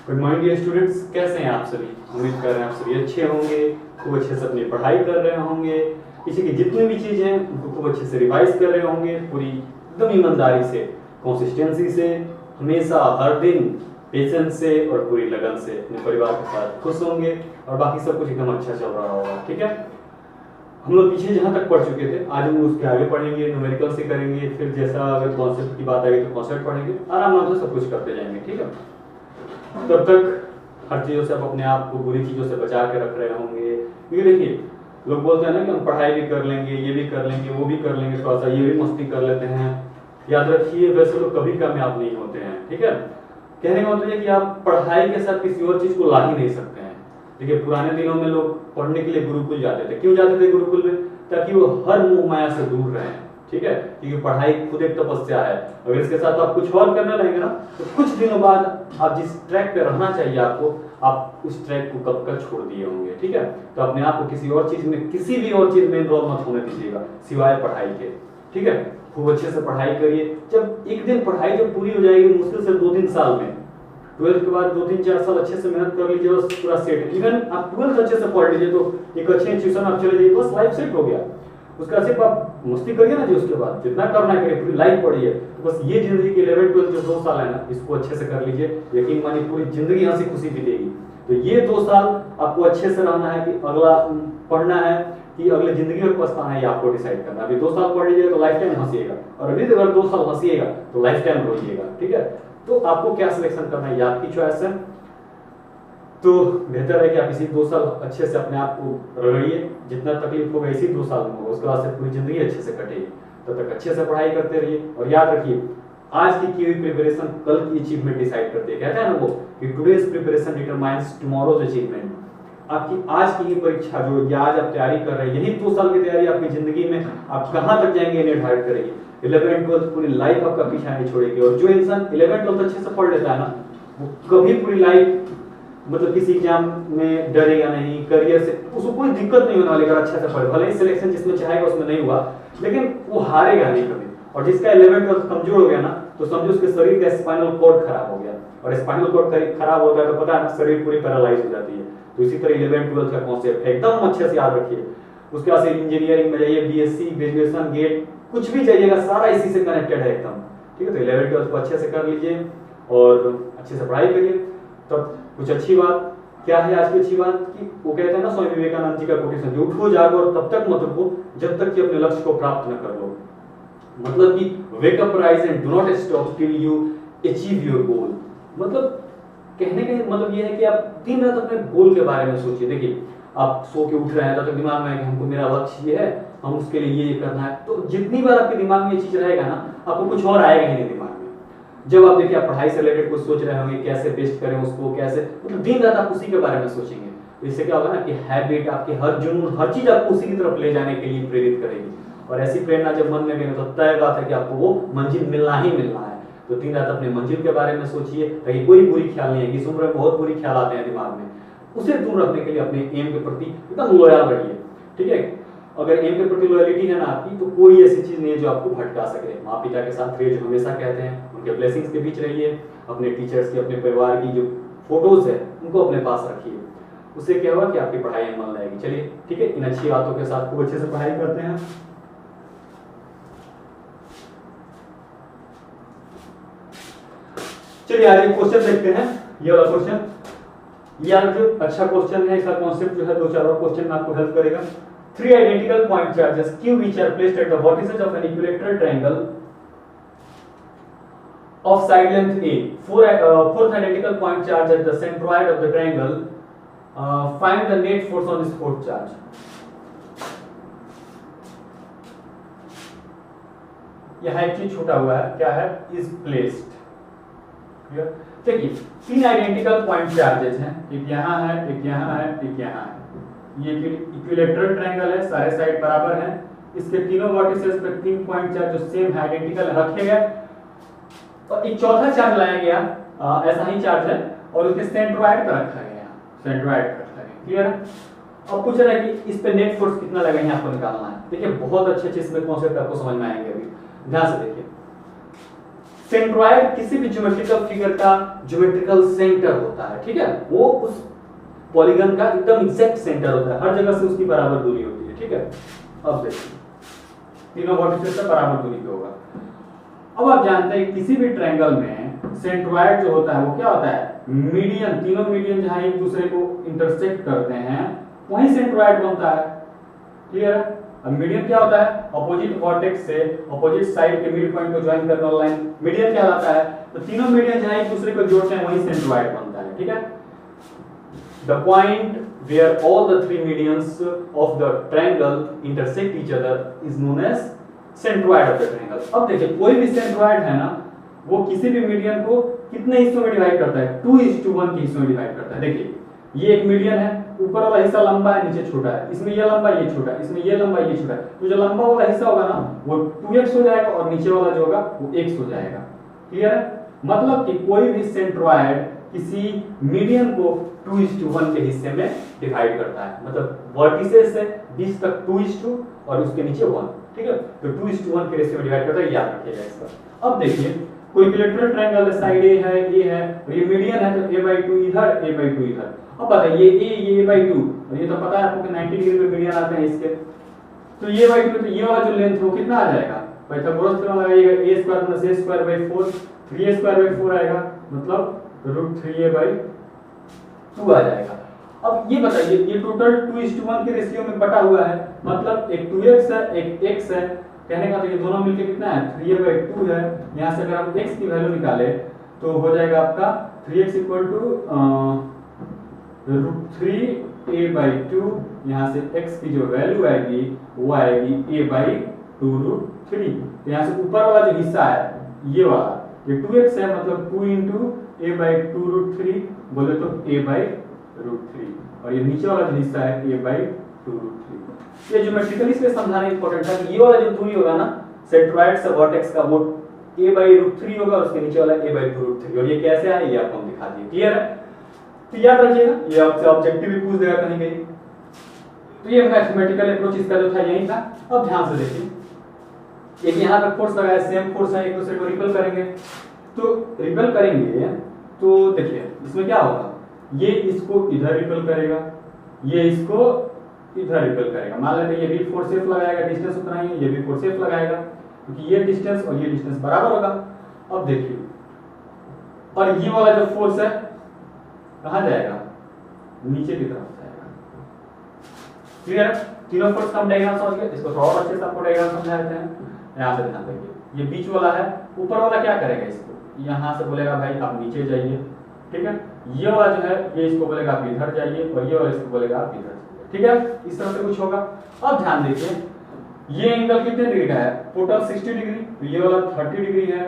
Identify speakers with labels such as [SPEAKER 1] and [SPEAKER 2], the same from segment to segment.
[SPEAKER 1] Good morning dear students, कैसे हैं आप सभी। उम्मीद कर रहे हैं आप सभी अच्छे होंगे, खूब अच्छे से अपनी पढ़ाई कर रहे होंगे, पीछे की जितनी भी चीज़ें हैं उनको खूब अच्छे से रिवाइज कर रहे होंगे, पूरी एकदम ईमानदारी से, कंसिस्टेंसी से, हमेशा हर दिन पेशेंस से और पूरी लगन से अपने परिवार के साथ खुश होंगे और बाकी सब कुछ एकदम अच्छा चल रहा होगा। ठीक है, हम लोग पीछे जहाँ तक पढ़ चुके थे आज हम उसके आगे पढ़ेंगे, न्यूमेरिकल से करेंगे, फिर जैसा अगर कॉन्सेप्ट की बात आएगी तो कॉन्सेप्ट पढ़ेंगे, आराम से सब कुछ करते जाएंगे। ठीक है, तब तक हर चीज़ों से आप अपने आप को बुरी चीज़ों से बचा के रख रहे होंगे, क्योंकि देखिए लोग बोलते हैं ना कि हम पढ़ाई भी कर लेंगे, ये भी कर लेंगे, वो भी कर लेंगे, थोड़ा सा ये भी मस्ती कर लेते हैं। याद रखिए वैसे लोग कभी कामयाब नहीं होते हैं। ठीक है, कहने का मतलब है कि आप पढ़ाई के साथ किसी और चीज़ को ला ही नहीं सकते हैं। देखिए पुराने दिनों में लोग पढ़ने के लिए गुरुकुल जाते थे। क्यों जाते थे गुरुकुल में? ताकि वो हर मोह माया से दूर रहें। ठीक है, क्योंकि पढ़ाई खुद एक तपस्या है। अगर इसके साथ आप कुछ और करने लगेंगे ना तो कुछ दिनों बाद आप जिस ट्रैक पे रहना चाहिए आपको, आप उस ट्रैक को कब का छोड़ दिए होंगे। ठीक है, तो अपने आप को किसी और चीज में, किसी भी और चीज में इन्वॉल्व मत होने दीजिएगा सिवाय पढ़ाई के। ठीक है, खूब अच्छे से पढ़ाई करिए। जब एक दिन पढ़ाई जब पूरी हो जाएगी, मुश्किल से 2-3 साल में, 12th के बाद 2-3-4 साल अच्छे से मेहनत कर लीजिए, बस पूरा सेट है। इवन आप 12th अच्छे से पढ़ लीजिए तो एक अच्छे इंस्टीट्यूशन आप चले जाइए, बस लाइफ सेट हो गया। उसका सिर्फ आप मस्ती करिए ना जी, उसके बाद जितना करना है करिए, पूरी लाइफ पढ़िए। तो बस ये जिंदगी की 11-12 जो 2 साल है ना, इसको अच्छे से कर लीजिए, यकीन मानिए पूरी जिंदगी हंसी खुशी बीतेगी। तो ये 2 साल आपको अच्छे से रहना है कि अगला पढ़ना है कि अगले जिंदगी में पछताना है, ये आपको डिसाइड करना है। अभी 2 साल पढ़ लीजिएगा तो लाइफ टाइम हंसिएगा, और अभी अगर 2 साल हंसिएगा तो लाइफ टाइम रोइएगा। ठीक है, तो आपको क्या सिलेक्शन करना है ये आपकी चॉइस है। तो बेहतर है कि आप इसी 2 साल अच्छे से अपने आप को रगड़िए, जितना तकलीफ होगा इसी 2 साल में होगा, उसके बाद से पूरी जिंदगी अच्छे से कटेगी। तब तक अच्छे से पढ़ाई करते रहिए और याद रखिए आज की हुई प्रिपरेशन कल की अचीवमेंट डिसाइड करती है। कहते हैं ना वो कि today's preparation determines tomorrow's achievement. आपकी आज की ही परीक्षा जो ये आज आप तैयारी कर रहे हैं, यही 2 साल की तैयारी आपकी जिंदगी में आप कहां तक जाएंगे निर्धारित करेगी। 11th-12th पूरी लाइफ आपका पीछा नहीं छोड़ेगी। और जो इंसान 11th-12th अच्छे से पढ़ लेता है ना, वो कभी पूरी लाइफ मतलब किसी एग्जाम में डरेगा नहीं, करियर से उसको कोई दिक्कत नहीं होने वाली अगर अच्छा से पढ़े। भले ही सिलेक्शन जिसमें चाहेगा उसमें नहीं हुआ, लेकिन वो हारेगा नहीं कभी। और जिसका 11th-12th कमजोर हो गया ना, तो समझो उसके शरीर का स्पाइनल कॉर्ड खराब हो गया, और स्पाइनल कॉर्ड खराब होता है तो पता है ना, शरीर पूरी पैरालाइज हो जाती है। तो इसी तरह 11th-12th का कॉन्सेप्ट है, एकदम अच्छे से याद रखिए। उसके बाद से इंजीनियरिंग में जाइए, बीएससी, ग्रेजुएशन, गेट, कुछ भी चाहिएगा सारा इसी से कनेक्टेड है एकदम। ठीक है, तो 11th-12th को अच्छे से कर लीजिए और अच्छे से पढ़ाई करिए। तब कुछ अच्छी बात क्या है आज की अच्छी बात कि वो कहते हैं ना स्वामी विवेकानंद जी का कोटेशन, जो उठो जागो और तब तक मत रुको जब तक कि अपने लक्ष्य को प्राप्त न कर लो। मतलब कि wake up, rise and do not stop till you achieve your goal. मतलब कहने का मतलब ये है कि आप दिन रात अपने गोल के बारे में सोचिए। देखिए आप सो के उठ रहे हैं तो दिमाग में है कि हमको मेरा लक्ष्य ये है, हम उसके लिए ये करना है। तो जितनी बार आपके दिमाग में ये चीज रहेगा ना, आपको कुछ और आएगा ही नहीं दिमाग में। जब आप देखिए आप पढ़ाई से रिलेटेड कुछ सोच रहे होंगे, कैसे बेस्ट करें उसको, कैसे मतलब दिन रात आप उसी के बारे में सोचेंगे। तो इससे क्या होगा ना कि हैबिट आपकी हर जुनून, हर चीज आपको उसी की तरफ ले जाने के लिए प्रेरित करेगी। और ऐसी प्रेरणा जब मन में गई तो तय बात है कि आपको वो मंजिल मिलना ही मिलना है। तो दिन रात अपने मंजिल के बारे में सोचिए, ताकि कोई बुरी ख्याल नहीं है। इस उम्र में बहुत बुरी ख्याल आते हैं दिमाग में, उसे दूर रखने के लिए अपने एम के प्रति एकदम लॉयल रहिए। ठीक है, अगर एम के प्रति लॉयलिटी है ना आपकी, तो कोई ऐसी चीज नहीं है जो आपको भटका सके। माँ पिता के साथ रहिए, जो हमेशा कहते हैं, उनके ब्लेसिंग्स के बीच रहिए। अपने टीचर्स की, अपने परिवार की जो फोटोज है उनको अपने पास रखिए। उससे क्या होगा कि आपकी पढ़ाई में मन लगेगी। चलिए ठीक है, इन अच्छी बातों के साथ खूब अच्छे से पढ़ाई करते हैं। चलिए आज एक क्वेश्चन देखते हैं, ये वाला क्वेश्चन। ये जो अच्छा क्वेश्चन है, इसका कॉन्सेप्ट जो है 2-4 और क्वेश्चन में आपको हेल्प करेगा। 3 identical point charges Q which are placed at the vertices of an equilateral triangle of side length A. Fourth identical point charge at the centroid of the triangle. Find the net force on this fourth charge. यहाँ एक चीज छूटा हुआ है, क्या है? Is placed. देखिए 3 identical point charges हैं, एक यहाँ है, एक यहाँ है, एक यहाँ है। ये इक्विलेटरल ट्रायंगल है, सारे साइड बराबर हैं। इसके तीनों वर्टिसेस पे 3 पॉइंट चार्ज जो सेम है, आइडेंटिकल रखे गए, और एक चौथा चार्ज लाया गया, ऐसा ही चार्ज है, और उसके सेंट्रोइड पर रखा गया, सेंट्रोइड पर रखा गया। क्लियर है? अब पूछ रहा है कि इस पे नेट फोर्स कितना लगा, यहाँ पर निकालना है। देखिए बहुत अच्छे इसमें कॉन्सेप्ट आपको समझ में आएंगे। अभी ध्यान से देखिए, सेंट्रॉइड किसी भी ज्योमेट्रिकल फिगर का ज्योमेट्रिकल सेंटर होता है, ठीक है, वो उस पॉलीगन का एकदम एग्जैक्ट सेंटर होता है, हर जगह से उसकी बराबर दूरी होती है, ठीक है। अब देखिए तीनों वर्टिसेस से बराबर दूरी पे होगा। अब आप जानते हैं किसी भी ट्रायंगल में सेंट्रॉइड जो होता है वो क्या होता है, मीडियन, तीनों मीडियन जहां एक दूसरे को इंटरसेक्ट करते हैं वहीं सेंट्रॉइड बनता है, क्लियर है। अब मीडियन क्या होता है, अपोजिट वर्टेक्स से अपोजिट साइड के मिड पॉइंट को ज्वाइन करने वाला लाइन मीडियन क्या होता है। तो तीनों मीडियन जहां एक दूसरे को जोड़ते हैं वहीं सेंट्रॉइड बनता है, ठीक है। The point where all the three medians of the triangle intersect each other is known as centroid of the triangle। अब देखिए कोई भी सेंट्रॉइड है ना, वो किसी भी मीडियन को कितने हिस्सों में डिवाइड करता है, 2:1 के हिस्सों में डिवाइड करता है। देखिए ये एक मीडियन है, ऊपर वाला हिस्सा लंबा है, नीचे छोटा है, इसमें ये लंबा ये छोटा है, इसमें ये लंबा ये छोटा है, तो जो लंबा वाला हिस्सा होगा ना वो 2x हो जाएगा और नीचे वाला जो होगा वो x हो जाएगा, क्लियर है। मतलब कि कोई भी सेंट्रॉइड किसी मीडियन को 2:1 के हिस्से में डिवाइड करता है, मतलब वर्टिसेस से 20 तक 2:2 और उसके नीचे 1, ठीक है। तो 2:1 के रेशियो में डिवाइड करता है, याद रखिएगा इसका। अब देखिए कोई इक्विलैटरल ट्रायंगल है, साइड ए है, ए है और ये मीडियन है, तो a/2 इधर a/2 इधर। अब बताइए ये a/2 और ये तो पता है आपको कि 90 डिग्री पे मीडियन आते हैं इसके, तो ये a/2 तो ये वाला जो लेंथ है वो कितना आ जाएगा, पाइथागोरस थ्योरम लगाइएगा, a² - a² 4 3a² 4 आएगा, मतलब √3a/2 आ जाएगा। अब ये बताइए ये टोटल 2:1 के रेशियो में बटा हुआ है, मतलब एक 2x है एक x है, कहने का तो ये दोनों मिलके कितना है 3a/2 है। यहाँ से अगर हम x की वैल्यू निकाले तो हो जाएगा आपका 3x = √3a/2, यहाँ से x की जो वैल्यू आएगी वो आएगी a/2√3। तो यहाँ से ऊपर वाला जो हिस्सा है ये वाला ये 2x है, मतलब 2 * a/2√3 बोले तो a/√3 और ये नीचे वाला जो हिस्सा है a/2√3। ये ज्योमेट्रिकली इसलिए समझाना इंपॉर्टेंट है कि ये वाला जो दूरी होगा ना सेंट्रॉइड से वर्टेक्स का वो a/√3 होगा और उसके नीचे वाला a/2√3 और ये कैसे आए ये आपको हम दिखा दिए, क्लियर है। तो याद रखिएगा ये आपसे ऑब्जेक्टिव भी पूछ देगा कहीं कहीं। तो ये मैथमेटिकल अप्रोच इसका जो था यही था। अब ध्यान से देखिए एक यहाँ पे फोर्स लगाया, सेम फोर्स है, एक दूसरे को रिपेल करेंगे, तो रिपेल करेंगे तो देखिए इसमें क्या होगा, ये इसको इधर रिपेल करेगा, ये इसको इधर रिपेल करेगा। मान लेते हैं ये भी फोर्स एफ लगाएगा, डिस्टेंस उतना ही है, ये भी फोर्स एफ लगाएगा क्योंकि ये डिस्टेंस और ये डिस्टेंस बराबर होगा। अब देखिए और ये वाला जो फोर्स है कहाँ जाएगा, नीचे की तरफ जाएगा, क्लियर है। तीनों फोर्स का हम डायग्राम समझ गए, इसको थोड़ा और अच्छे से आपको डायग्राम समझा देते हैं। यहाँ से ध्यान देखिए ये बीच वाला है, ऊपर वाला क्या करेगा, इसको यहाँ से बोलेगा भाई आप नीचे जाइए, ठीक है। ये वाला जो है ये इसको बोलेगा आप इधर जाइए और ये वाला इसको बोलेगा आप इधर जाइए, ठीक है। इस तरह से कुछ होगा। अब ध्यान देखिए ये एंगल कितने डिग्री का है, टोटल 60 डिग्री, तो ये वाला 30 डिग्री है,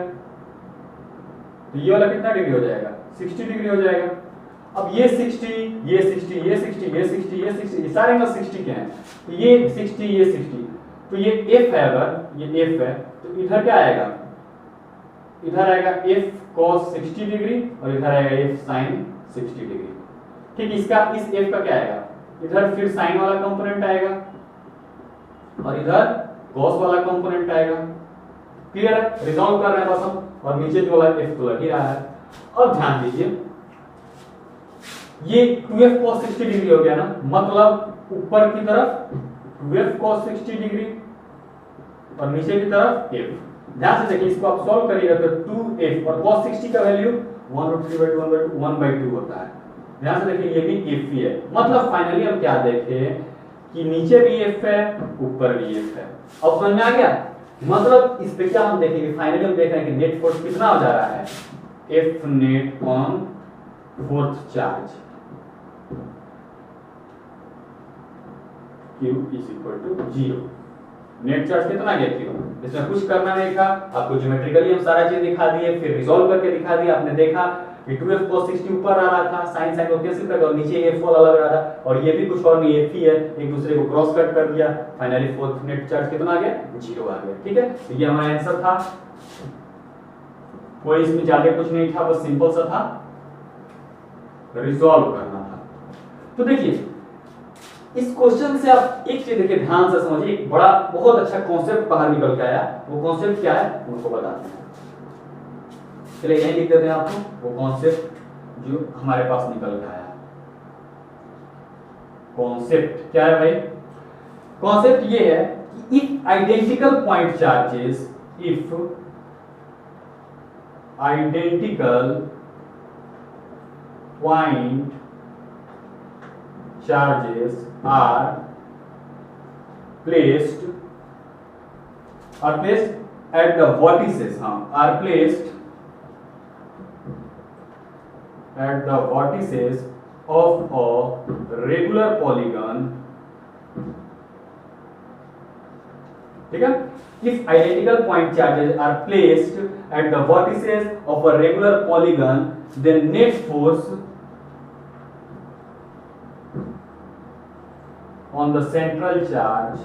[SPEAKER 1] तो ये वाला कितना डिग्री हो जाएगा 60 डिग्री हो जाएगा। अब ये 60 ये 60 ये 60 ये 60 ये 60 ये सारे एंगल 60 के हैं, तो ये 60 ये 60, तो ये f है, अगर ये f है तो इधर क्या आएगा, इधर आएगा f cos 60 डिग्री और इधर आएगा f sin 60 डिग्री, ठीक। इसका इस f का क्या आएगा, इधर फिर sin वाला कंपोनेंट आएगा और इधर cos वाला कंपोनेंट आएगा, क्लियर है। रिजॉल्व कर रहे हैं बस हम, और नीचे जो वाला f तो लग ही रहा है। अब ध्यान दीजिए ये 2f cos 60 डिग्री हो गया ना, मतलब ऊपर की तरफ 2f cos 60 डिग्री और नीचे की तरफ f। ध्यान से देखिए इसको आप सॉल्व करिएगा तो 2f और cos 60 का वैल्यू 1√3/2 होता है। ध्यान से देखिए ये भी f ही है, मतलब फाइनली हम क्या देखे कि नीचे भी f है ऊपर भी f है। अब समझ में आ गया, मतलब इस पे क्या हम देखेंगे, फाइनली हम देख रहे हैं कि नेट फोर्स कितना हो जा रहा है, F net on fourth charge Q = 0। Net charge कितना गया Q, इसमें कुछ करना नहीं था, आपको ज्योमेट्रिकली हम सारा चीज दिखा दिए, फिर रिजॉल्व करके दिखा दिया। आपने देखा कि 2f cos 60 ऊपर आ रहा था, sin को कैंसिल कर दिया और नीचे f वाला लग रहा था, और ये भी कुछ और नहीं f ही है, एक दूसरे को क्रॉस कट कर दिया, फाइनली फोर्थ नेट चार्ज कितना आ गया 0 आ गया, ठीक है। तो ये हमारा आंसर था, कोई इसमें ज्यादा कुछ नहीं था, बस सिंपल सा था, रिजॉल्व करना था। तो देखिए इस क्वेश्चन से आप एक चीज देखिए ध्यान से समझिए, एक बड़ा बहुत अच्छा कॉन्सेप्ट बाहर निकल के आया। वो कॉन्सेप्ट क्या है उनको बताते हैं। चलिए यही लिख देते हैं आपको वो कॉन्सेप्ट जो हमारे पास निकल के आया। कॉन्सेप्ट क्या है भाई? कॉन्सेप्ट ये है कि if identical point charges, if identical point charges are placed at the vertices, are placed at the vertices of a regular polygon, ठीक है? If identical point charges are placed at the vertices of a regular polygon, then net force on the central charge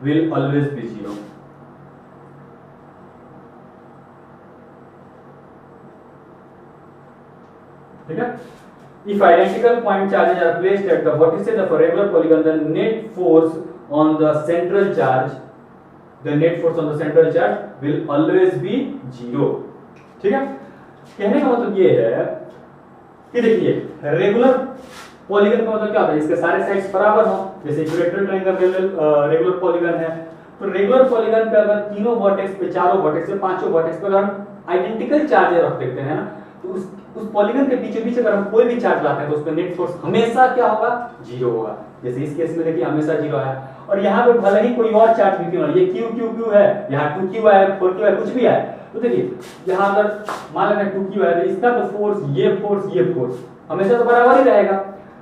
[SPEAKER 1] will always be zero. ठीक है? If identical point charges are placed at the vertices of a regular polygon, the net force on the central charge will always be zero. ठीक है? कहने का मतलब ये है कि देखिए रेगुलर पॉलीगन का मतलब क्या होता है? इसके सारे साइड्स बराबर हो, जैसे इक्विलेटरल ट्रायंगल रेगुलर पॉलीगन है। तो रेगुलर पॉलीगन पे अगर तीनों वर्टेक्स पे, चारों वर्टेक्स पे, पांचों वर्टेक्स पे अगर हम आइडेंटिकल चार्ज रख देते हैं ना, तो उस पॉलीगन के बीचों बीच अगर हम कोई भी चार्ज लाते हैं तो उस पर नेट फोर्स हमेशा क्या होगा? जीरो होगा। जैसे इस केस में देखिए हमेशा जीरो आया, और यहाँ पे भले ही कोई और चार्ज भी क्यों ना, ये क्यू क्यू क्यू है, यहाँ टू क्यू है, फोर क्यू है, कुछ भी है, तो देखिए यहाँ अगर मान लेते हैं 2q है तो इसका तो ये फोर्स हमेशा तो बराबर ही रहेगा।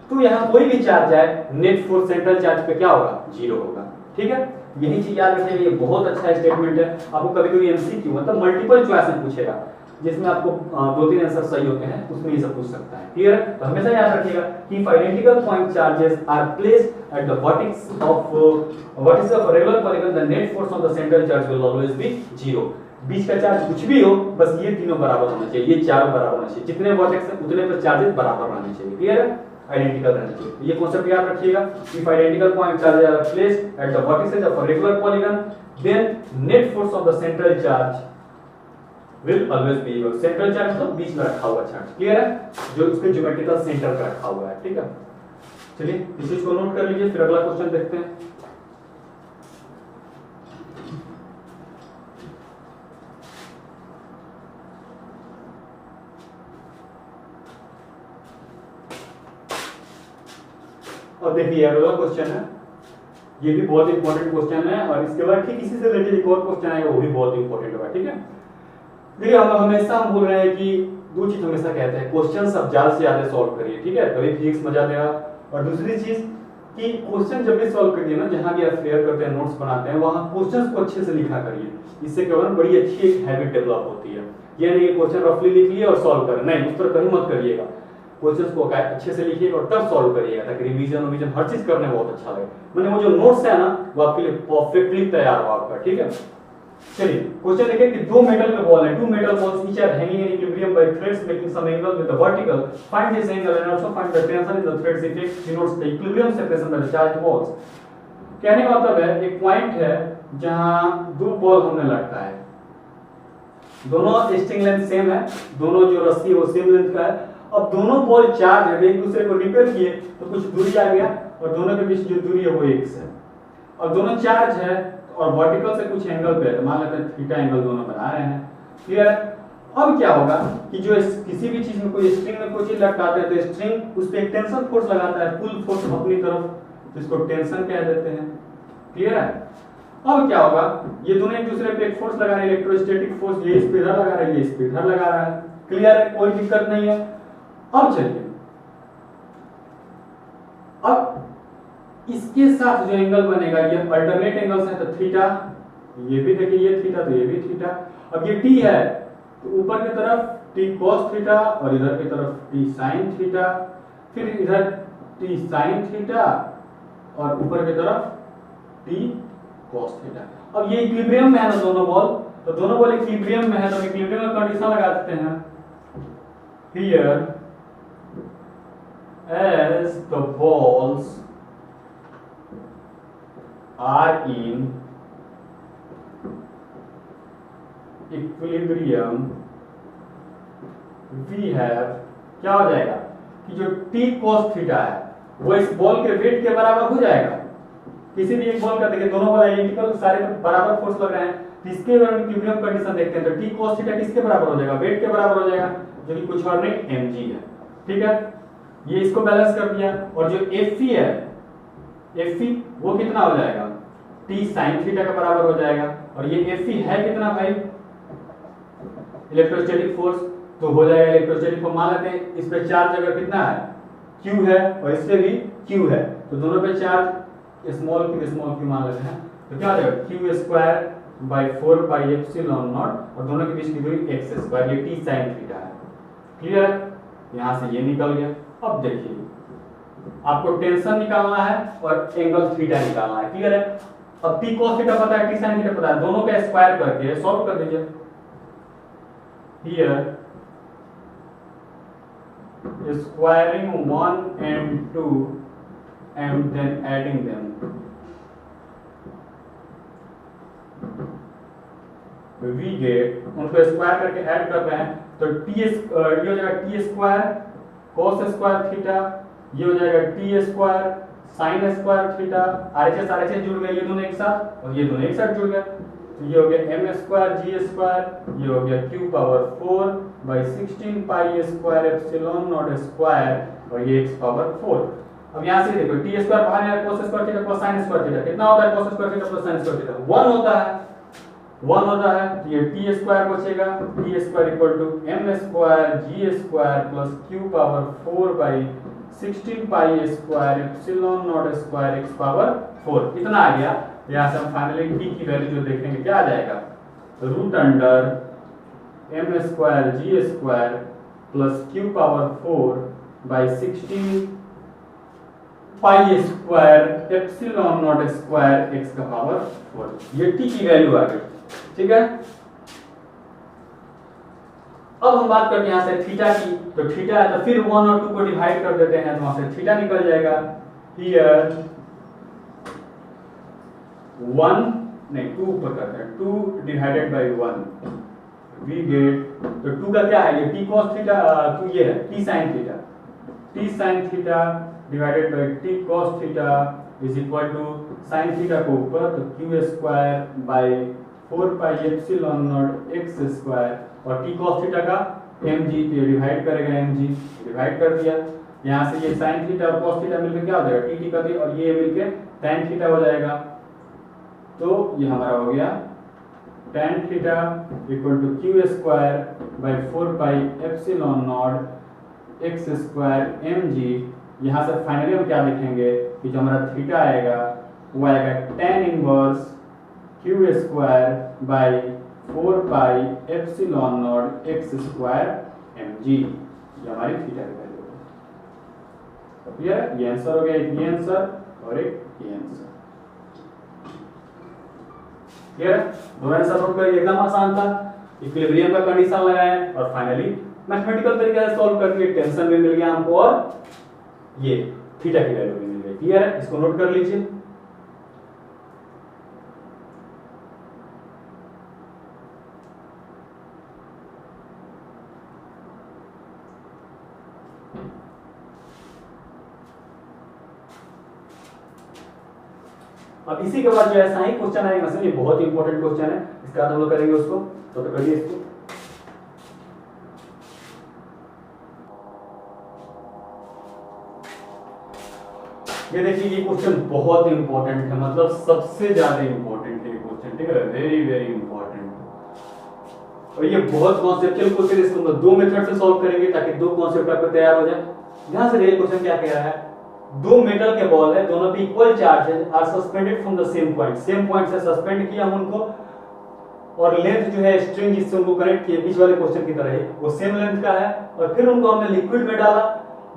[SPEAKER 1] तो यहाँ कोई भी चार्ज आए, नेट फोर्स सेंट्रल चार्ज पे क्या होगा? जीरो होगा। ठीक है, यही चीज याद रखिएगा, ये बहुत अच्छा स्टेटमेंट है। आपको कभी कभी एमसीक्यू मतलब मल्टीपल चॉइस में पूछेगा, जिसमें आपको 2-3 आंसर सही होते हैं, उसमें ये सब पूछ सकता है। क्लियर है? तो हमेशा याद रखिएगा कि identical point charges are placed at the vertex of regular polygon, the net force on the central charge will always be zero. बीच का चार्ज कुछ भी हो, बस ये तीनों बराबर होना चाहिए, ये चारों बराबर होना चाहिए, जितने वर्टेक्स हैं उतने पर चार्जेस बराबर रहने चाहिए। क्लियर है? आइडेंटिकल रहना चाहिए। ये कॉन्सेप्ट याद रखिएगा, if identical point charges are placed at the vertices of a regular polygon, then net force of the central charge will always be equal, central charge तो बीच में रखा हुआ चार्ज। क्लियर है? जो उसके ज्योमेट्रिकल सेंटर पर रखा हुआ है। ठीक है, चलिए इस चीज को नोट कर लीजिए, फिर अगला क्वेश्चन देखते हैं। और देखिए अगला क्वेश्चन है, ये भी बहुत इंपॉर्टेंट क्वेश्चन है, और इसके बाद ठीक इसी से रिलेटेड एक और क्वेश्चन आएगा, वो भी बहुत इंपॉर्टेंट होगा। ठीक है, देखिए हम हमेशा बोल रहे हैं कि दो चीज हमेशा कहते हैं, क्वेश्चन सब ज्यादा से ज्यादा सॉल्व करिए। ठीक है, तभी फिजिक्स मजा देगा। और दूसरी चीज कि क्वेश्चन जब भी सॉल्व करिए ना, जहां भी आप क्लियर करते हैं, नोट्स बनाते हैं, वहां क्वेश्चंस को अच्छे से लिखा करिए। इससे क्या होगा ना, बड़ी अच्छी एक हैबिट डेवलप होती है। ये नहीं क्वेश्चन रफली लिख लिए और सॉल्व कर, नहीं, उस तरह कहीं मत करिएगा। क्वेश्चंस को अच्छे से लिखिएगा और तब सॉल्व करिएगा, ताकि रिवीजन हर चीज करने में बहुत अच्छा लगे। मैंने वो जो नोट्स है ना, वो आपके लिए परफेक्टली तैयार हो आपका। ठीक है, चलिए क्वेश्चन देखिए कि दो मेटल के बॉल हैं, two metal balls each are hanging in equilibrium by threads making some angle with the vertical, find this angle and also find the tension in the threads effect denotes the equilibrium separation by the charge balls. कहने का मतलब है, एक point है जहां दो ball हमने लटका है, दोनों स्ट्रिंग लेंथ सेम है, दोनों जो रस्सी है वो सेम लेंथ का है। अब दोनों बॉल चार्ज है, एक दूसरे को रिपेल किए तो कुछ दूरी आ गया, और दोनों के बीच जो दूरी है वो x है, और दोनों चार्ज है और वर्टिकल से कुछ एंगल पे है, तो मान लेते हैं थीटा एंगल दोनों बना रहे हैं। क्लियर है? अब क्या होगा कि जो किसी भी चीज में कोई स्ट्रिंग में कोई चीज लटकाते हैं तो स्ट्रिंग उस पे एक टेंशन फोर्स लगाता है, पुल फोर्स अपनी तरफ, जिसको टेंशन कह देते हैं। क्लियर है? अब क्या होगा, ये दोनों एक दूसरे पे एक फोर्स लगा रहे हैं, इलेक्ट्रोस्टैटिक फोर्स, ये इस पे इधर लगा रहा है, ये इस पे इधर लगा रहा है। क्लियर है? कोई दिक्कत नहीं है। अब चलिए, अब इसके साथ जो एंगल बनेगा, ये अल्टरनेट एंगल्स हैं, तो थीटा, ये भी देखिए ये थीटा, तो ये भी थीटा। अब ये टी है, तो ऊपर की तरफ टी cos थीटा और इधर की तरफ टी sin थीटा, फिर इधर टी sin थीटा और ऊपर की तरफ टी cos थीटा। अब ये इक्विलिब्रियम में है ना दोनों बॉल, तो दोनों बॉल इक्विलिब्रियम में है, तो इक्विलिब्रियम का कंडीशन लगा देते हैं, here as the balls are in equilibrium we have, क्या हो जाएगा कि जो t cos थीटा है वो इस बॉल के वेट के बराबर हो जाएगा। किसी भी एक बॉल का देखिए दोनों बॉल आइडेंटिकल, सारे बराबर फोर्स लग रहे हैं, तो इसके बारे में इक्विलिब्रियम कंडीशन देखते हैं, तो t cos थीटा किसके बराबर हो जाएगा, वेट के बराबर हो जाएगा, जो कि कुछ और नहीं mg है। ठीक है, ये इसको बैलेंस कर दिया। और जो Fe है, Fe वो कितना हो जाएगा, t sin थीटा के बराबर हो जाएगा। और ये Fe है कितना भाई, इलेक्ट्रोस्टैटिक फोर्स, तो हो जाएगा इलेक्ट्रोस्टैटिक फोर्स, मान लेते हैं इस पे चार्ज अगर कितना है q है और इस पे भी q है, तो दोनों पे चार्ज स्मॉल q मान लेते हैं, तो क्या हो जाएगा q square by 4 pi epsilon not, और दोनों के बीच की दूरी x स्क्वायर, ये t sin थीटा है। क्लियर है, यहां से ये निकल गया। अब देखिए आपको टेंशन निकालना है और एंगल थीटा निकालना है। क्लियर है, अब t cos थीटा पता है, t sin थीटा पता है, दोनों का स्क्वायर करके सॉल्व कर दीजिए। Here squaring 1 and 2 and then adding them, we get, उनको स्क्वायर करके ऐड कर रहे हैं, तो ये हो जाएगा t square cos square theta, ये हो जाएगा t square sin square theta, RHS जुड़ गए ये दोनों एक साथ, और ये दोनों एक साथ जुड़ गए, तो ये हो गया m स्क्वायर g स्क्वायर, ये हो गया q power 4 by 16 pi square epsilon naught square, और ये x पावर 4। अब यहाँ से देखो t स्क्वायर बाहर आया, cos square theta plus sin square theta कितना होता है, cos square theta plus sin square theta 1 होता है, 1 होता है, तो ये t स्क्वायर बचेगा, t square equal to m square g square plus q power 4 by 16 pi square epsilon naught square x power 4, इतना आ गया। यहाँ से हम फाइनली t की वैल्यू जो देखेंगे क्या आ जाएगा, root under m square g square plus q power 4 by 16 pi square epsilon naught square x का पावर 4, ये t की वैल्यू आ गई। ठीक है, अब हम बात करते हैं यहाँ से थीटा की, तो थीटा है तो फिर 1 और 2 को डिवाइड कर देते हैं, तो वहां से थीटा निकल जाएगा। हियर 1 नहीं 2 पर करते हैं, 2 डिवाइडेड बाय 1 वी गेट, तो 2 का क्या है ये t cos थीटा, तो ये है t sin theta, t sin theta divided by t cos theta is equal to sin theta को ऊपर तो q square by 4 pi epsilon naught x square, और t cos थीटा का mg पे divide करेगा, mg डिवाइड कर दिया। यहाँ से ये sin थीटा और cos थीटा मिलकर क्या हो जाएगा tt कर दिया, और ये मिलकर tan थीटा हो जाएगा, तो ये हमारा हो गया tan theta equal to q square by 4 pi epsilon naught x square mg। यहाँ से फाइनली हम क्या लिखेंगे कि जो हमारा थीटा आएगा वो आएगा tan inverse q square by 4 pi epsilon naught x square mg, ये हमारी थीटा की वैल्यू है। क्लियर, ये आंसर हो गया, एक ये आंसर और एक ये आंसर। क्लियर, दो आंसर नोट करिए, एकदम आसान था, इक्विलिब्रियम का कंडीशन लगाए और फाइनली मैथमेटिकल तरीके से सॉल्व करके टेंशन भी मिल गया हमको और ये थीटा की वैल्यू भी मिल गई। क्लियर है, इसको नोट कर लीजिए। अब इसी के बाद जो ऐसा ही क्वेश्चन आएगा, ये बहुत इंपॉर्टेंट क्वेश्चन है, इसके बाद हम लोग करेंगे उसको, तो करिए इसको। ये देखिए ये क्वेश्चन बहुत इंपॉर्टेंट है, मतलब सबसे ज्यादा इंपॉर्टेंट है क्वेश्चन, ठीक है, वेरी वेरी इंपॉर्टेंट। और ये बहुत कॉन्सेप्चुअल क्वेश्चन, इसको हम 2 मेथड से सॉल्व करेंगे ताकि 2 कॉन्सेप्ट आपको तैयार हो जाए। यहां से रियल क्वेश्चन क्या कह रहा है, 2 मेटल के बॉल है, दोनों पे equal charges are suspended from the same point, same point से सस्पेंड किया हम उनको, और लेंथ जो है स्ट्रिंग जिससे उनको कनेक्ट किया बीच वाले क्वेश्चन की तरह ही वो सेम लेंथ का है, और फिर उनको हमने लिक्विड में डाला।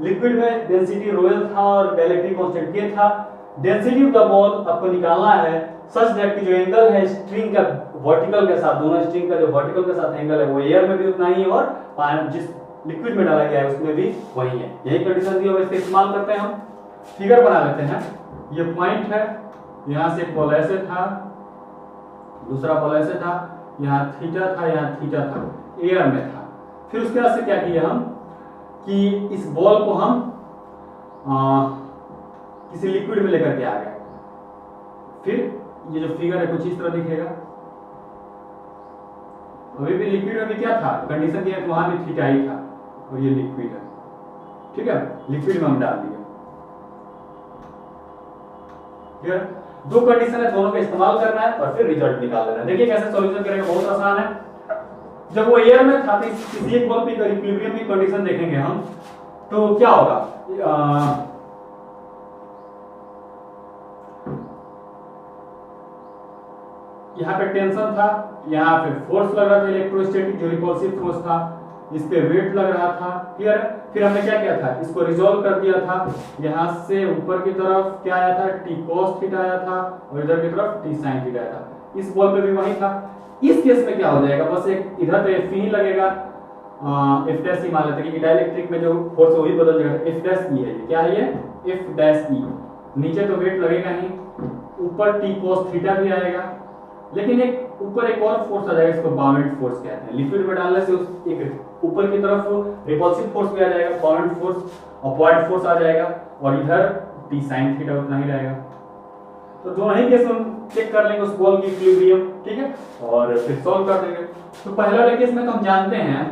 [SPEAKER 1] लिक्विड में डेंसिटी रोयल था और डाइलेक्ट्रिक कांस्टेंट के था। डेंसिटी ऑफ द बॉल आपको निकालना है सच दैट कि जो एंगल है स्ट्रिंग का वर्टिकल के साथ, दोनों स्ट्रिंग का जो वर्टिकल के साथ एंगल है वो एयर में भी उतना ही है और जिस लिक्विड में डाला गया है उसमें भी वही है। यही कंडीशन दी है, इसका इस्तेमाल करते हैं हम। फिगर बना लेते हैं, ये पॉइंट है यहाँ से एक बॉल ऐसे था, दूसरा बॉल ऐसे था, यहाँ थीटा था, यहाँ थीटा था, एयर में था। फिर उसके बाद से क्या किया हम कि इस बॉल को हम किसी लिक्विड में लेकर के आ गए। फिर ये जो फिगर है कुछ इस तरह दिखेगा। अभी भी लिक्विड में भी क्या था, कंडीशन ये वहां भी थीटा ही था और ये लिक्विड है, ठीक है, लिक्विड में हम डाल दिया। क्लियर? दो कंडीशन है, दोनों का इस्तेमाल करना है और फिर रिजल्ट निकाल लेना है। देखिए कैसे सॉल्यूशन करेंगे, बहुत आसान है। जब वो एयर में था तो किसी एक बॉल पे इक्विलिब्रियम की कंडीशन देखेंगे हम, तो क्या होगा, यहाँ पे टेंशन था, यहाँ पे फोर्स लग रहा था इलेक्ट्रोस्टैटिक, जो रिपल्सिव फोर्स था, इस पे वेट लग रहा था। क्लियर है? फिर हमने क्या किया था, इसको रिजॉल्व कर दिया था। यहाँ से ऊपर की तरफ क्या आया था, टी कॉस थीटा आया था और इधर की तरफ टी साइन थीटा आया था। इस बॉल पे भी वही था। इस केस में क्या हो जाएगा, बस एक इधर पे एफ ही लगेगा, एफ डैश ई मान लेते हैं कि डाइलेक्ट्रिक में जो फोर्स है वही बदल जाएगा, एफ डैश ई है, क्या है ये, एफ डैश ई। नीचे तो वेट लगेगा ही, ऊपर टी कॉस थीटा भी आएगा, लेकिन एक ऊपर एक और फोर्स आ जाएगा, इसको बाउंडेड फोर्स कहते हैं। लिक्विड में डालने से उस एक ऊपर की तरफ रिपल्सिव फोर्स भी आ जाएगा, बाउंडेड फोर्स, अपवर्ड फोर्स आ जाएगा, और इधर टी साइन थीटा उतना ही रहेगा। तो दोनों ही केस में चेक कर लेंगे उस बॉल की इक्विलिब्रियम, ठीक है, और फिर सॉल्व कर देंगे। तो पहले वाले केस में तो हम जानते हैं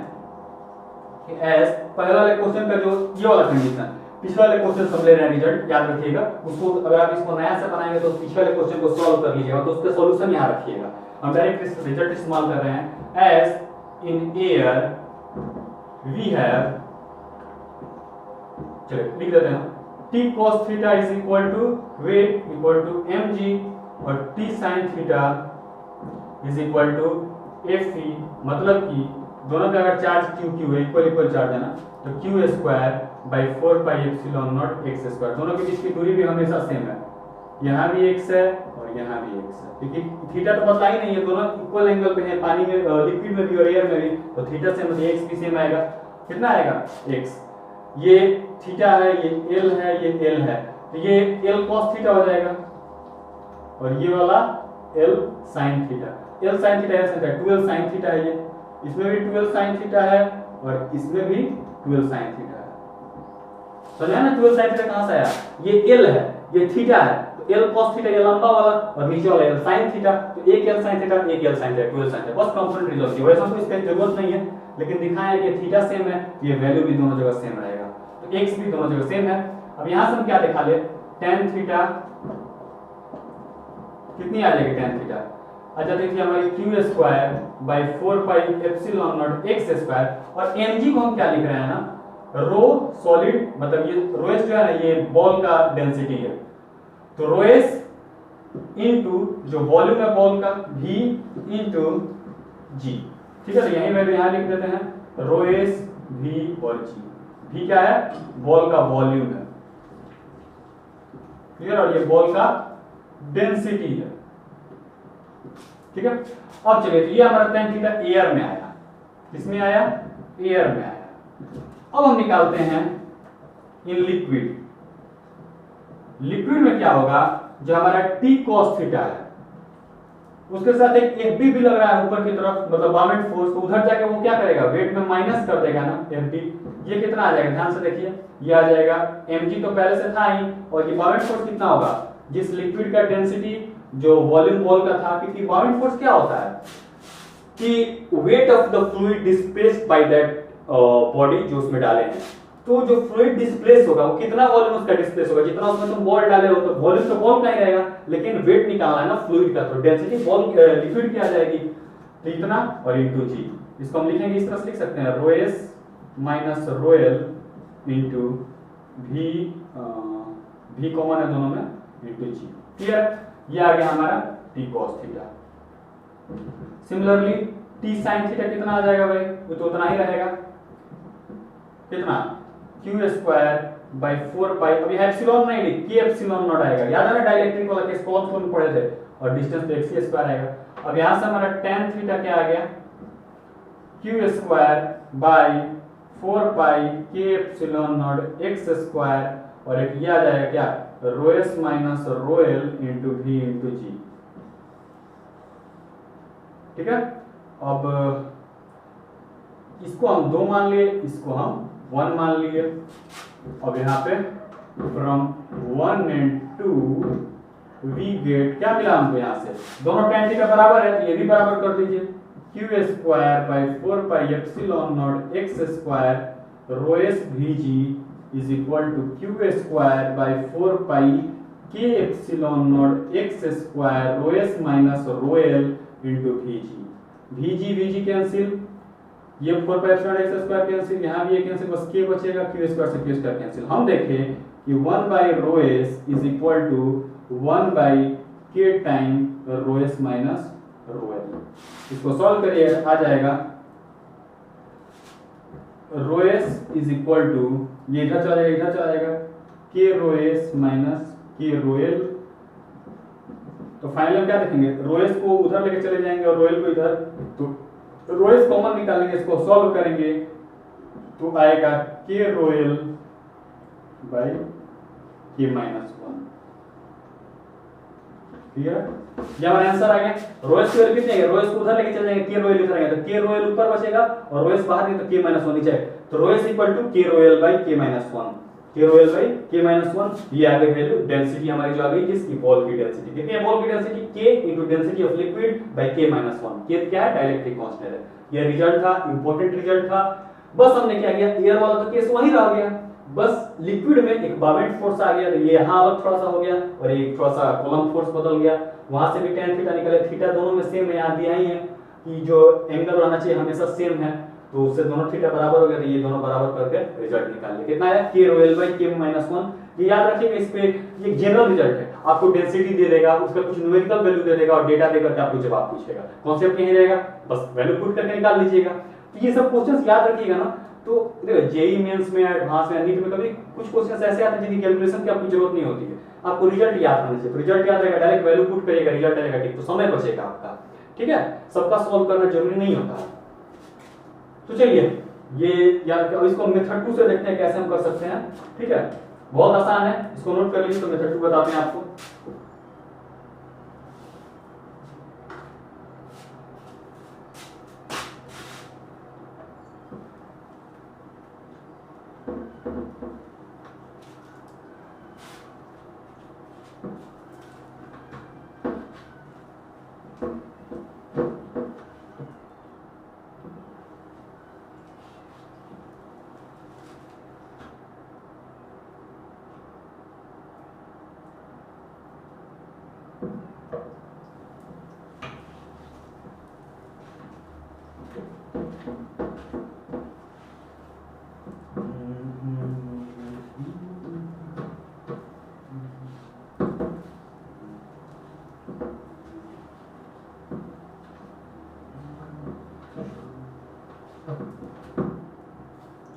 [SPEAKER 1] कि एस, पहले वाले क्वेश्चन का जो ये वाला कंडीशन, पिछले वाले क्वेश्चन सब ले रहे हैं रिजल्ट, याद रखिएगा उसको। अगर आप इसको नया से बनाएंगे तो पिछले वाले क्वेश्चन को सॉल्व कर लीजिएगा, तो उसका सॉल्यूशन यहाँ रखिएगा। हम डायरेक्ट इस रिजल्ट इस्तेमाल कर रहे हैं। As in air we have, चलिए लिख देते हैं, T cos theta is equal to weight equal to mg और T sine theta is equal to F E. मतलब कि दोनों पे अगर चार्ज क्यू क्यू है, इक्वल इक्वल चार्ज है ना, तो Q square by 4 pi epsilon naught x square. दोनों के बीच की दूरी भी हमेशा सेम है, यहाँ भी एक्स है और यहाँ भी एक्स है, क्योंकि थीटा तो पता ही नहीं है, दोनों इक्वल एंगल पे है, पानी में, लिक्विड में भी और एयर में भी, तो थीटा सेम है, एक्स भी सेम आएगा। कितना आएगा, एक्स। ये थीटा है, ये एल है, ये एल है, तो ये एल कॉस थीटा हो जाएगा और ये वाला L sine theta. L sine theta, L sine theta, 12 sine theta है ये, इसमें भी 12 साइन थीटा है और इसमें भी 12 साइन थीटा है। समझा ना, 12 साइन थीटा कहां से आया, ये एल है, ये थीटा है, तो एल कॉस थीटा ये लंबा वाला और नीचे वाला एल साइन थीटा, तो एक एल साइन थीटा, एक L sine theta, 12 sine theta, बस कंपोनेंट रिजल्ट की। वैसे हमको इसकी जरूरत नहीं है, लेकिन दिखाया कि थीटा सेम है, ये वैल्यू भी दोनों जगह सेम रहेगा, तो एक्स भी दोनों जगह सेम है। अब यहां से हम क्या दिखा ले, tan थीटा कितनी आ जाएगी, tan थीटा, अच्छा देखिए हमारी Q square by 4 pi epsilon naught x square, और mg को हम क्या लिख रहे हैं ना, रो सॉलिड, मतलब ये रो एस जो है ना, ये बॉल का डेंसिटी है, तो रो एस इनटू जो वॉल्यूम है बॉल का, v इनटू g, ठीक है। तो यही वैल्यू यहां लिख देते हैं, रो एस v और g। v क्या है, बॉल का वॉल्यूम है, क्लियर, और ये बॉल का डेंसिटी है, ठीक है। अब चलिए, तो ये हमारा tan थीटा एयर में आया, किसमें आया, एयर में आया। अब हम निकालते हैं इन लिक्विड। लिक्विड में क्या होगा, जो हमारा टी कॉस थीटा है उसके साथ एक एफ बी भी लग रहा है ऊपर की तरफ, मतलब बाउंडेड फोर्स, तो उधर जाके वो क्या करेगा, वेट में माइनस कर देगा ना एफ बी। ये कितना आ जाएगा, ध्यान से देखिए, ये आ जाएगा mg तो पहले से था ही, और ये बाउंडेड फोर्स कितना होगा, जिस लिक्विड का डेंसिटी जो वॉल्यूम बॉल का था, क्योंकि बाउंडेड फोर्स क्या होता है कि weight of the fluid displaced by that body जो उसमें डाले हैं, तो जो फ्लूइड डिस्प्लेस होगा वो कितना वॉल्यूम उसका डिस्प्लेस होगा, जितना उसमें तुम बॉल डाले हो, तो वॉल्यूम तो बॉल का ही रहेगा, लेकिन वेट निकालना है ना फ्लूइड का, तो डेंसिटी बॉल लिक्विड की आ जाएगी, तो इतना और इनटू जी। इसको हम लिखेंगे इस तरह से लिख सकते हैं, rho S minus rho L into भी कॉमन है दोनों में, इनटू जी। क्लियर, ये आ गया हमारा T cos theta. Similarly T sine theta कितना आ जाएगा भाई, वो तो उतना ही रहेगा, कितना, क्यू स्क्वायर बाई 4 पाई, अभी एप्सिलॉन नहीं लिख, के एप्सिलॉन नॉट आएगा, याद है ना डाइलेक्ट्रिक वाला केस कौन कौन पढ़े थे, और डिस्टेंस तो एक्स स्क्वायर आएगा। अब यहां से हमारा tan थीटा क्या आ गया, Q square by 4 pi K epsilon naught x square, और एक ये आ जाएगा क्या, rho S minus rho L into V into G. ठीक है, अब इसको हम 2 मान लिए, इसको हम 1 मान लिए। अब यहाँ पे फ्रॉम 1 एंड 2 वी गेट क्या मिला हमको, यहाँ से दोनों tan थीटा बराबर है तो ये भी बराबर कर दीजिए, Q square by 4 pi epsilon naught x square rho s V g is equal to Q square by 4 pi K epsilon naught x square rho S minus rho L into V g cancel, ये 4 pi epsilon x square cancel, यहाँ भी ये cancel, बस K बचेगा, Q square से Q square cancel. हम देखें कि 1 by rho s is equal to 1 by के time rho S minus rho L. इसको सॉल्व करिए, आ जाएगा रो एस इज इक्वल टू, ये इधर चला जाएगा, इधर चला जाएगा, के रो एस माइनस के रो एल। तो फाइनल में क्या देखेंगे, रो एस को उधर लेके चले जाएंगे और रो एल को इधर, तो रो एस कॉमन निकालेंगे, इसको सॉल्व करेंगे तो आएगा के रो एल बाई के माइनस 1। क्लियर, ये हमारा आंसर आ गया। रो एस की वैल्यू कितनी है, रो एस को उधर लेके चले जाएंगे, के रो एल इधर आएगा, तो के रो एल ऊपर बचेगा और रो एस बाहर नहीं, तो के माइनस 1 नीचे आएगा, तो रो एस इक्वल टू के रो एल बाई के माइनस 1, के रो एल बाई के माइनस 1। ये आ गई वैल्यू, डेंसिटी हमारी जो आ गई किसकी, बॉल की डेंसिटी। कितनी है बॉल की डेंसिटी, के into density of liquid bye के माइनस 1। के क्या है, डाइलेक्ट्रिक कांस्टेंट है। ये रिजल्ट था, इंपॉर्टेंट रिजल्ट था। बस हमने क्या किया, एयर वाला तो केस वही रह गया, बस लिक्विड में एक बावेंट फोर्स आ गया, तो ये यहाँ अलग थोड़ा सा हो गया और एक थोड़ा सा कॉलम फोर्स बदल गया, वहां से भी tan थीटा निकले, थीटा दोनों में सेम है, यहाँ दिया ही है कि जो एंगल रहना चाहिए हमेशा सेम है, तो उससे दोनों थीटा बराबर हो गया, तो ये दोनों बराबर करके रिजल्ट निकाल लिया। कितना है, के रो एल बाई के माइनस 1। ये याद रखिएगा, इस पे ये जनरल रिजल्ट है, आपको डेंसिटी दे देगा, उसका कुछ न्यूमेरिकल वैल्यू दे देगा और डेटा देकर आपको जवाब पूछेगा, कॉन्सेप्ट यही रहेगा, बस वैल्यू पुट करके निकाल लीजिएगा। तो ये सब क्वेश्चंस याद रखिएगा ना। तो देखो जेई मेंस में, एडवांस में, नीट में कभी कुछ क्वेश्चंस ऐसे आते हैं जिनकी कैलकुलेशन की आपको जरूरत नहीं होती है, आपको रिजल्ट याद होना चाहिए। रिजल्ट याद रहेगा, डायरेक्ट वैल्यू पुट करिएगा, रिजल्ट आएगा ठीक, तो समय बचेगा आपका। ठीक है, सबका सॉल्व करना जरूरी नहीं होता। तो चलिए ये याद, अब इसको मेथड 2 से देखते हैं कैसे हम कर सकते हैं। ठीक है, बहुत आसान है, इसको नोट कर लीजिए, तो मेथड 2 बताते हैं आपको।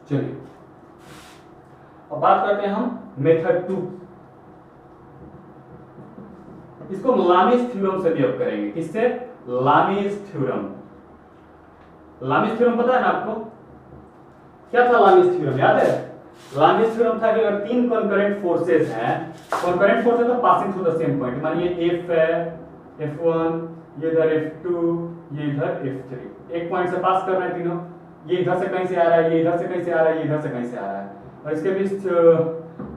[SPEAKER 1] चलिए अब बात करते हैं हम मेथड 2। इसको लामीज थ्योरम से भी अब करेंगे। किससे, लामीज थ्योरम। लामीज थ्योरम पता है ना आपको, क्या था लामीज थ्योरम, याद है? लामीज थ्योरम था कि अगर 3 कंकरेंट फोर्सेस हैं, कंकरेंट फोर्सेस तो passing through the same point, मानिए F है, F1, ये इधर F2, ये इधर F3, एक पॉइंट से पास कर रहे हैं तीनों, ये इधर से कहीं से आ रहा है, ये इधर से कहीं से आ रहा है, ये इधर से कहीं से आ रहा है, और इसके बीच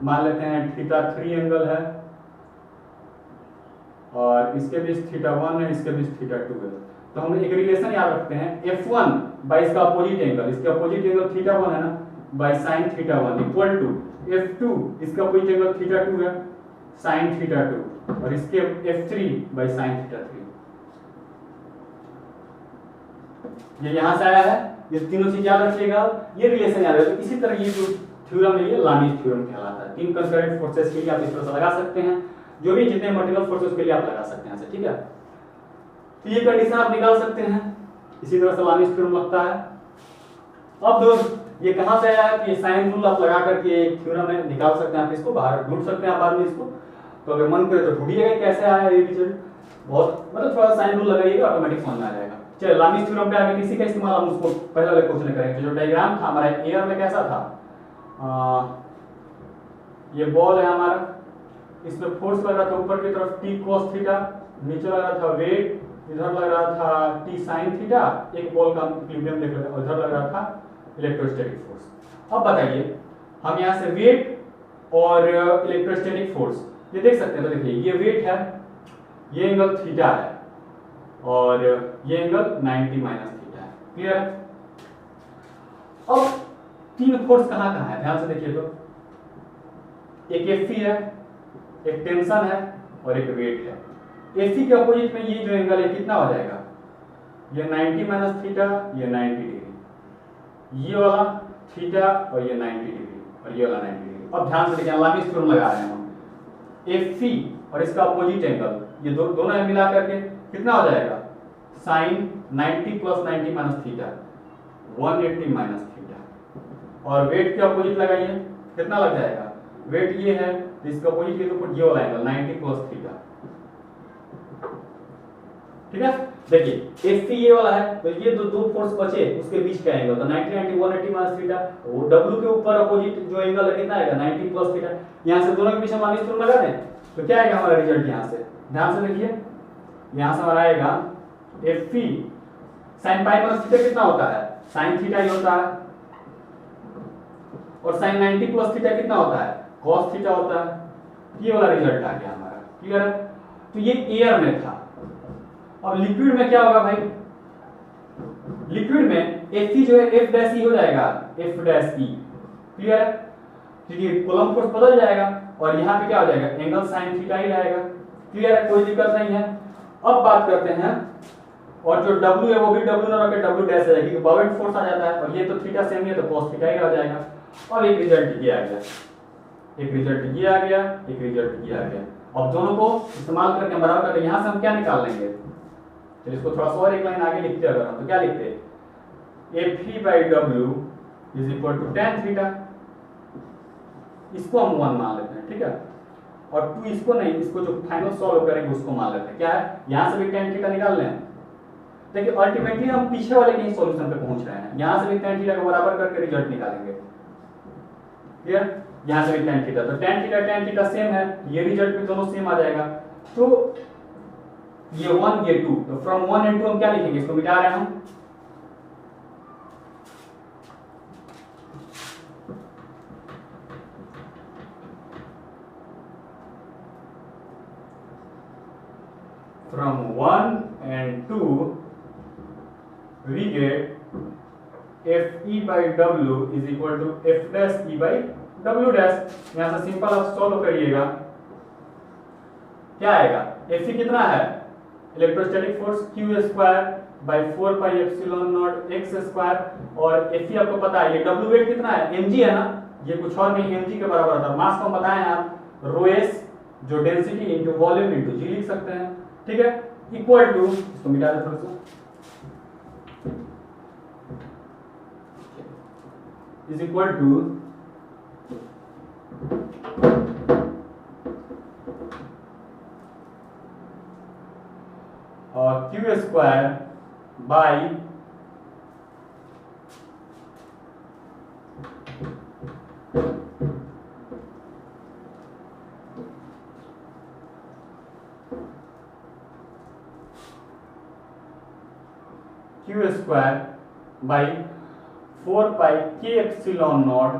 [SPEAKER 1] मान लेते हैं θ3 एंगल है, और इसके बीच θ1 है, इसके बीच θ2 है। तो हम एक रिलेशन याद रखते हैं, F1 बाय इसका अपोजिट एंगल, इसके अपोजिट एंगल θ1 है ना, bye sin θ1 equal to F2 इसका अपोजिट एंगल θ2 है, sin θ2, और इसके F3 बाय sin θ3। ये यहां से आया है, ये तीनों चीज याद रखिएगा, ये रिलेशन याद रखिएगा। इसी तरह ये जो थ्योरम है, ये लामीज थ्योरम कहलाता है। 3 कंकरेंट फोर्सेस के लिए आप इस तरह से लगा सकते हैं, जो भी जितने मल्टीपल फोर्सेस के लिए आप लगा सकते हैं ऐसे, ठीक है। तो ये कंडीशन आप निकाल सकते हैं, इसी तरह से लामीज थ्योरम लगता है। अब ये कहां से आया है, कि ये साइन रूल आप लगा करके एक थ्योरम में निकाल सकते हैं, आप इसको बाहर ढूंढ सकते हैं बाद में इसको, तो अगर मन करे तो ढूंढिएगा कैसे आया है ये रिजल्ट, बहुत मतलब थोड़ा साइन रूल लगाइएगा, ऑटोमेटिक समझ में आ जाएगा। चलिए लामीज थ्योरम पे आगे इसी का इस्तेमाल हम उसको पहले वाले क्वेश्चन में करेंगे। जो डायग्राम था हमारा एयर में कैसा था, ये बॉल है हमारा, इसमें फोर्स लग रहा था ऊपर की तरफ टी cos थीटा, नीचे लग रहा था वेट, इधर लग रहा था टी sin थीटा, एक बॉल का इक्विलिब्रियम देख रहे थे, उधर लग रहा था इलेक्ट्रोस्टैटिक फोर्स। अब बताइए हम यहाँ से वेट और इलेक्ट्रोस्टैटिक फोर्स ये देख सकते हैं। तो देखिए ये वेट है, ये एंगल थीटा है और ये एंगल 90 माइनस थीटा है। क्लियर है? अब तीन फोर्स कहाँ कहाँ है ध्यान से देखिए तो, एक Fe है, एक टेंशन है और एक वेट है। Fe के अपोजिट में ये जो एंगल है कितना हो जाएगा, ये 90 माइनस थीटा, ये 90 डिग्री, ये वाला थीटा और ये 90 डिग्री और ये वाला 90 डिग्री। अब ध्यान से देखिए लामिस थ्योरम लगा रहे हैं हम, Fe और इसका अपोजिट एंगल ये दोनों मिला करके कितना हो जाएगा, sin 90 plus 90 minus theta 180 minus theta. और वेट के अपोजिट लगाइए कितना लग जाएगा, वेट ये है तो इसका अपोजिट ये वाला एंगल 90 प्लस थीटा। ठीक है, देखिए Fe ये वाला है तो ये दो फोर्स बचे उसके बीच का एंगल तो 90 90 180 माइनस थीटा, वो W के ऊपर अपोजिट जो एंगल है कितना आएगा 90 प्लस थीटा। यहां से दोनों के बीच में माइनस थ्योरम लगा दें तो क्या आएगा हमारा रिजल्ट, यहां से ध्यान से देखिए, यहां से हमारा आएगा Fe sin pi minus theta कितना होता है, sin थीटा ही होता है, और sin 90 प्लस थीटा कितना होता है, cos थीटा होता है। ये वाला रिजल्ट आ गया हमारा। क्लियर है? तो ये एयर में था। अब लिक्विड में क्या होगा भाई, लिक्विड में Fe जो है F डैश E हो जाएगा, F डैश E। क्लियर है? क्योंकि कूलम्ब फोर्स बदल जाएगा और यहाँ पे क्या हो जाएगा, एंगल sin थीटा ही रहेगा। क्लियर है? कोई दिक्कत नहीं है। अब बात करते हैं, और जो W है वो भी W ना रखे W डैश आ जाएगा क्योंकि बाउंड फोर्स आ जाता है और ये तो थीटा सेम ही है तो cos थीटा ही आ जाएगा। और एक रिजल्ट ये आ गया, एक रिजल्ट ये आ गया, एक रिजल्ट ये आ गया। अब दोनों को इस्तेमाल करके बराबर करके यहाँ से हम क्या निकाल लेंगे, तो इसको थोड़ा सा और एक लाइन आगे लिखते अगर हम तो क्या लिखते हैं, Fe by W is equal to tan theta, इसको हम 1 मान लेते हैं। ठीक है, और 2 इसको नहीं, इसको जो फाइनल सॉल्व करेंगे उसको मान लेते हैं। क्या है, यहाँ से भी tan थीटा निकाल लें। देखिए अल्टीमेटली हम पीछे वाले के ही सॉल्यूशन पे पहुंच रहे हैं, यहाँ से भी tan थीटा को बराबर करके रिजल्ट निकालेंगे। क्लियर? यहाँ से भी tan थीटा, तो tan थीटा सेम है, ये रिजल्ट भी दोनों सेम आ जाएगा। तो ये 1 ये 2, तो फ्रॉम 1 एंड 2 हम क्या लिखेंगे, इसको मिटा रहे हैं हम, from 1 and 2 we get Fe by W is equal to F dash E by W dash। यहाँ से सिंपल आप सॉल्व करिएगा, क्या आएगा, Fe कितना है, electrostatic force Q square by 4 pi epsilon naught x square, और Fe आपको पता है ये W वेट कितना है, mg है ना, ये कुछ और नहीं mg के बराबर होता है। मास को बताएं आप रो s जो density into volume into g लिख सकते हैं। ठीक है, इक्वल टू, इसको मिटा दे थोड़ा सा, is equal to Q square by Q square by 4 pi K epsilon naught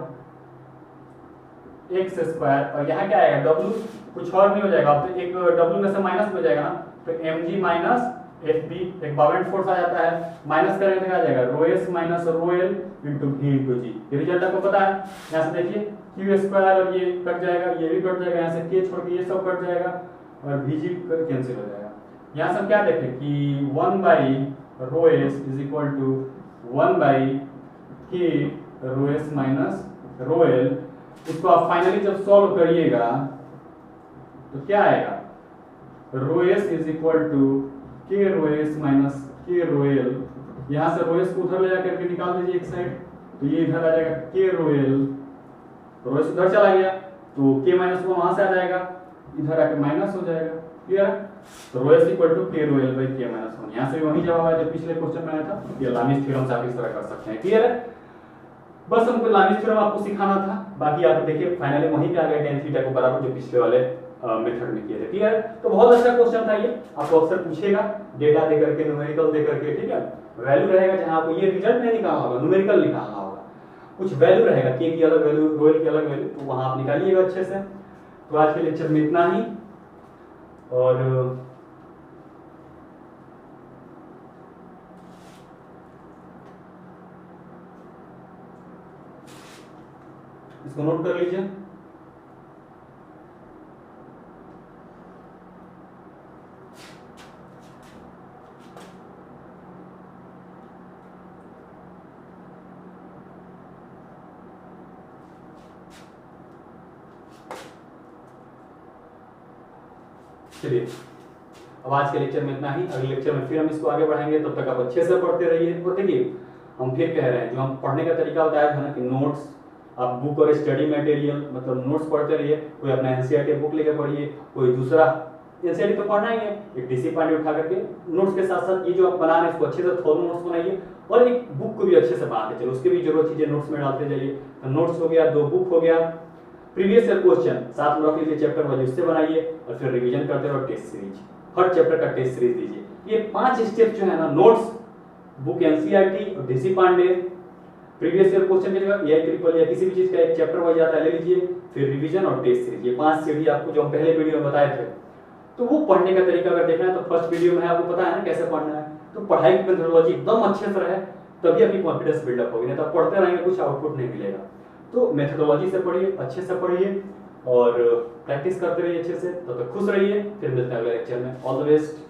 [SPEAKER 1] x square, और यहाँ क्या आएगा W कुछ और नहीं हो जाएगा, तो एक W में से माइनस हो जाएगा ना, तो mg माइनस Fb, एक बाउंड फोर्स आ जाता है, माइनस करेंगे तो क्या आ जाएगा, रो s minus rho l into v into g। ये रिजल्ट आपको पता है। यहाँ से देखिए Q स्क्वायर और ये कट जाएगा, ये भी कट जाएगा, यहाँ से K छोड़ के ये सब कट जाएगा और Vg कैंसिल हो जाएगा। यहाँ से हम क्या देखें कि 1 by rho s is equal to 1 by K rho s minus rho l। इसको आप फाइनली जब सॉल्व करिएगा तो क्या आएगा, rho s is equal to K rho s minus K rho l, यहाँ से रो s को उधर ले जाकर के निकाल दीजिए एक साइड, तो ये इधर आ जाएगा K रो l, रो s उधर चला गया तो K माइनस वो वहां से आ जाएगा, इधर आके माइनस हो जाएगा। क्लियर है? तो rho s equal to K rho l by K minus 1, यहाँ से भी वही जवाब आया जो पिछले क्वेश्चन में आया था। ये लामिस थ्योरम से आप इस तरह कर सकते हैं। क्लियर है? बस हमको लामिस थ्योरम आपको सिखाना था, बाकी आप देखिए फाइनली वहीं पे आ गए tan थीटा को बराबर जो पिछले वाले मेथड में किए थे। ठीक है, तो बहुत अच्छा क्वेश्चन था ये, आपको अक्सर पूछेगा डेटा दे करके, न्यूमेरिकल दे करके। ठीक है, वैल्यू रहेगा जहां आपको ये रिजल्ट नहीं निकालना होगा, न्यूमेरिकल निकालना होगा, कुछ वैल्यू रहेगा, के की अलग वैल्यू, रो की अलग वैल्यू, तो वहां आप निकालिएगा अच्छे से। तो आज के लेक्चर में इतना ही, और इसको नोट कर लीजिए। चलिए, अब आज के लेक्चर में इतना ही, अगले लेक्चर में फिर हम इसको आगे बढ़ाएंगे, तब तक आप अच्छे से पढ़ते रहिए। और देखिए हम फिर कह रहे हैं, जो हम पढ़ने का तरीका बताया था ना कि नोट्स, आप बुक और स्टडी मटेरियल मतलब नोट्स पढ़ते रहिए, कोई अपना एनसीईआरटी बुक लेकर पढ़िए, कोई दूसरा एनसीईआरटी तो पढ़ना ही है, एक डीसी पांडे उठा करके नोट्स के साथ साथ ये जो आप बना रहे हैं इसको अच्छे से थोड़ा नोट्स बनाइए, और एक बुक को भी अच्छे से बनाते चलो, उसके भी जरूरत चीजें नोट्स में डालते जाइए। तो नोट्स हो गया, 2 बुक हो गया, प्रीवियस ईयर क्वेश्चन साथ में रख लीजिए, चैप्टर वाइज उससे बनाइए, और फिर रिवीजन करते रहो, टेस्ट सीरीज, हर चैप्टर का टेस्ट सीरीज दीजिए। ये 5 स्टेप जो है ना, नोट्स, बुक एनसीईआरटी और DC Pandey, previous year question की जगह एआई ट्रिपल या किसी भी चीज का एक चैप्टर वाइज आता है ले लीजिए, फिर रिवीजन और टेस्ट सीरीज, ये 5 सीढ़ी आपको जो हम पहले वीडियो में बताए थे। तो वो पढ़ने का तरीका अगर देखना है तो फर्स्ट वीडियो में आपको पता है ना कैसे पढ़ना है। तो पढ़ाई की मेथोडोलॉजी एकदम अच्छे से रहे तभी आपकी कॉन्फिडेंस बिल्डअप होगी, नहीं तो पढ़ते रहेंगे कुछ आउटपुट नहीं मिलेगा। तो मेथोडोलॉजी से पढ़िए, अच्छे से पढ़िए और प्रैक्टिस करते रहिए अच्छे से। तब तक खुश रहिए, फिर मिलते हैं अगले लेक्चर में। All the best.